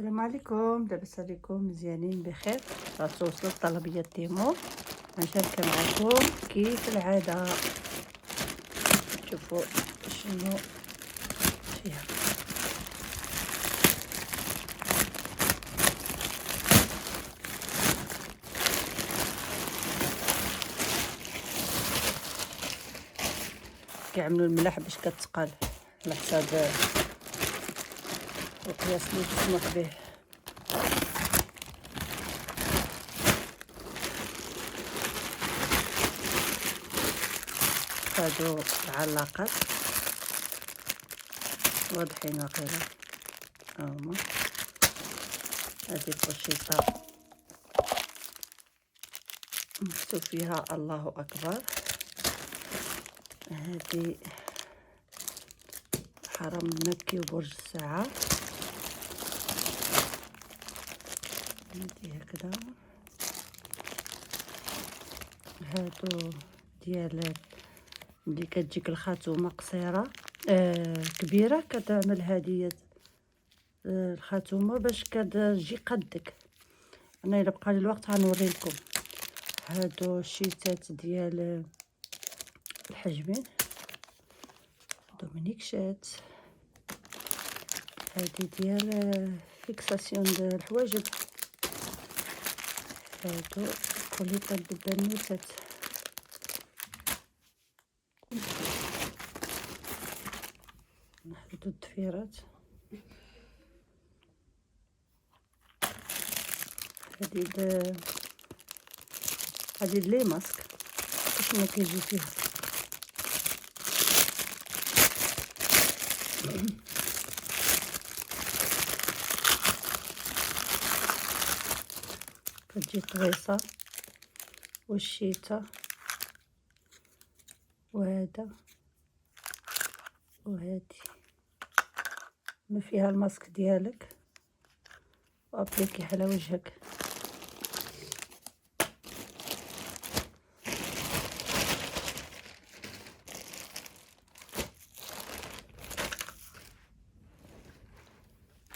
السلام عليكم، لاباس عليكم؟ مزيانين بخير؟ راه وصلت طلبية تيمو، غنشاركها معكم كيف العادة. شوفوا شنو فيها. كيعملوا الملح باش كتقال على حساب القياس اللي مسموح به. هادو العلاقات واضحين واقيلا، هاهما. هادي بوشيطة مكتوب فيها الله أكبر. هادي حرم مكي وبرج الساعة، هادي هكذا. هادو ديال ملي كتجيك الخاتومة قصيرة كبيرة، كتعمل هدية الخاتومة باش كتجي قدك. انا الا بقى لي الوقت غنوري لكم. هادو الشيتات ديال الحجمين، دومينيكشات. هادي ديال فيكساسيون ديال الحواجب. هادو كوليطات بالبنوتات. هادو الضفيرات. هادي لي ماسك شنو كيجي فيها. كتجي طويصة والشيتا وهذا وهادي ما فيها الماسك ديالك وابليكي على وجهك.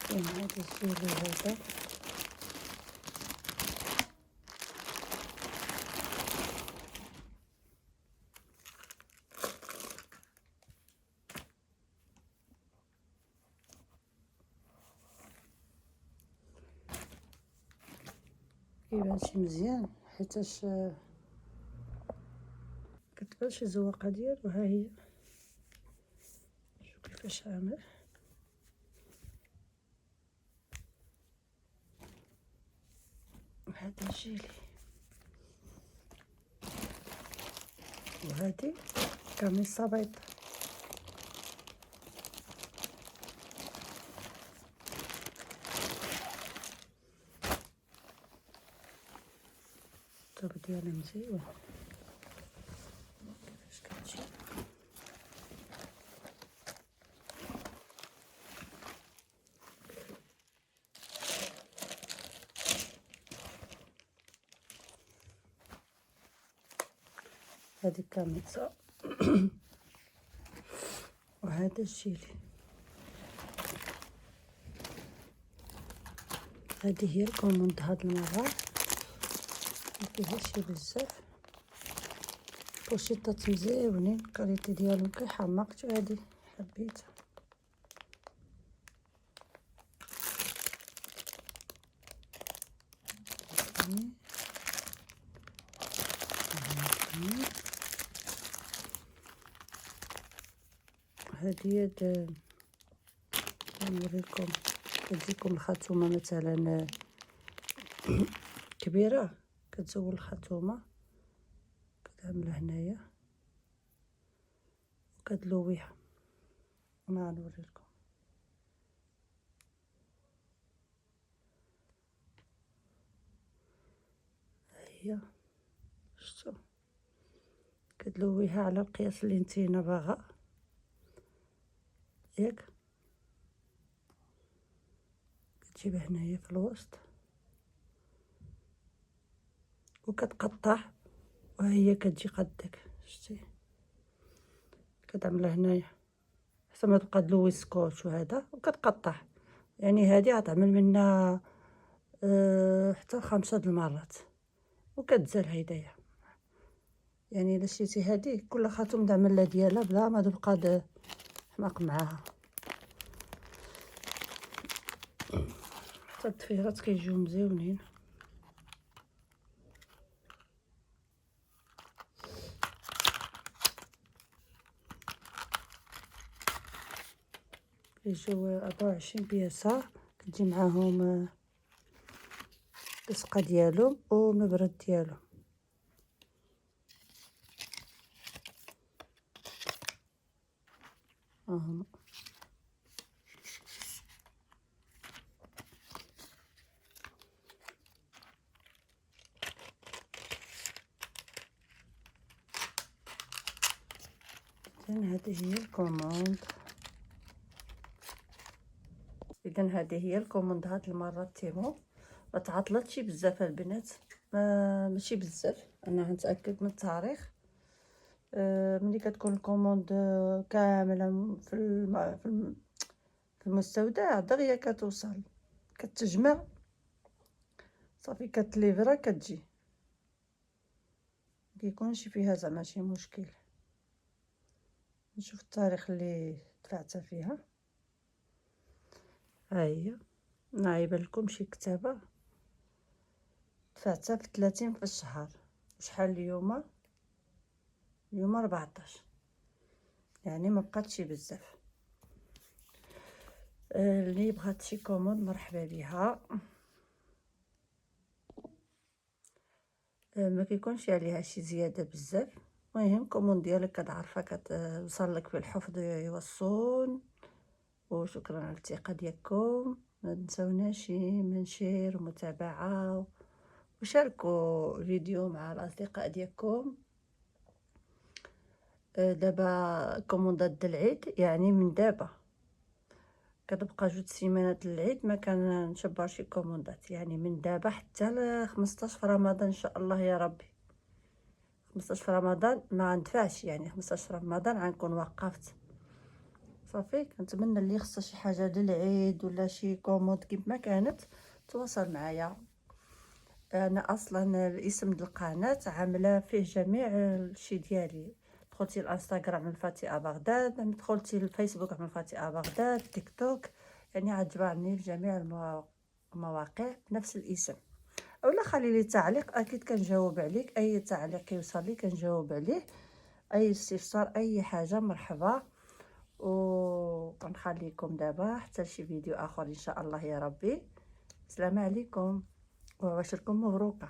كاين هذا الزيرو هذا. كيبان شي مزيان حيتاش كتبان شي زواقه ديالو. ها هي، شوف كيفاش عامل. هذا جيلي، وهادي قميصه بيض. الطوق ديالها مزيون كيفاش كتجي. هادي القميصه وهذا الجيلي. هذه هي الكوموند هاد المره، مفيهاش شي بزاف. بوشيطات مزيونين، الكاليتي ديالهم كيحمق. هادي حبيتها. هادي نوريكم. كتجيكم الخاتومه مثلا كبيره، كتزول الخاتومه كتعملها هنايا وكتلويها. انا غنوري لكم. هي شفتوا، كتلويها على القياس اللي نتينا باغا، ياك كتجيبها هنايا في الوسط وكتقطع، وهي كتجي قدك. شتي كتعملها هنايا حتى ما تبقى تلوي السكوتش وهذا، وكتقطع يعني هادي غتعمل منا حتى 5 د المرات وكتزال هيدايا. يعني الا شريتي هادي كل خاتم تعمل ديالها بلا ما تبقى حماق معاها. حتى الضفيرات كيجيو مزيونين. كيجيو 24 بياسة، كتجي معاهم لصقة ديالهم ومبرد ديالهم. هما إذن هذه هي الكوموند. هذه هي الكوموند هاد المرة تيمو. ما تعطلتش بزاف البنات، ماشي بزاف. انا غنتاكد من التاريخ. ملي كتكون الكوموند كامله في المستودع دغيا كتوصل، كتجمع صافي كتليفرا كتجي، مكيكونش فيها زعما شي مشكل. نشوف التاريخ اللي دفعتها فيها. ها هي نايبه لكم شي كتابه دفعتها في 30 في الشهر. شحال اليوم؟ اليوم 14، يعني ما بقاتش بزاف. اللي بغات شي كوموند مرحبا بها. ما كيكونش عليها شي زياده بزاف. المهم كوموند ديالك كتعرفها كتوصل لك بالحفظ يوصون. وشكرا على الثقه ديالكم. ما تنسوناش من شير ومتابعه وشاركوا الفيديو مع الاصدقاء ديالكم. دابا كوموندات د العيد، يعني من دابا كتبقى 2 سيمانات للعيد ما كنشبر شي كوموندات، يعني من دابا حتى ل 15 في رمضان ان شاء الله يا ربي. 15 في رمضان ما غندفعش، يعني 15 في رمضان غنكون وقفت صافي. كنتمنى اللي خصها شي حاجه للعيد ولا شي كوموند كيما كانت تواصل معايا. انا اصلا الاسم ديال القناه عامله فيه جميع الشي ديالي. دخلتي الانستغرام من فاتئه بغداد، دخلتي الفيسبوك من فاتئه بغداد، تيك توك، يعني عجباني في جميع المواقع بنفس الاسم. اولا خلي لي تعليق، اكيد كنجاوب عليك. اي تعليق كيوصل لي كنجاوب عليه. اي استفسار اي حاجه مرحبا. وكنخليكم دابا حتى شي فيديو اخر ان شاء الله يا ربي. السلام عليكم وعواشركم مبروكه.